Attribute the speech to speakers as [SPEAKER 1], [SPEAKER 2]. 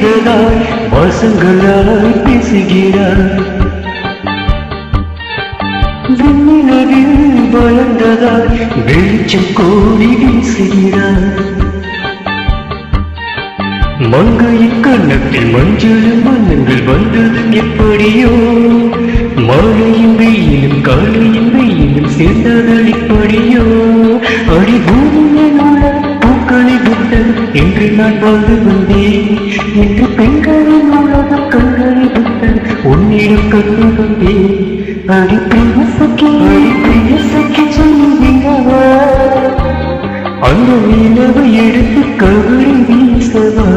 [SPEAKER 1] செய்ததாய் வாசங்களாய் பேசுகிறாய். விண்ணிலவில் வளர்ந்ததாய் வெளிச்சம் கோடி வீசுகிறாய். மங்கையின் கண்ணத்தில் மஞ்சளும் வண்ணங்கள் வந்ததும் எப்படியோ, மாலையும் வெயிலும் காலையும் வெயிலும் சேர்ந்ததல் எப்படியோ. அடி பூமியின் உள்ள பூக்களை விட்டு என்று நான் வாழ்ந்து வந்தேன். என்று பெண்களின் உலகம் கண்களை விட்டு உன்னிடம் கண்டு வந்தேன். அடி பிரிய சக்கி சொல்லுவீங்கவா, அந்த நிலவை எடுத்து கவலை வீசவா.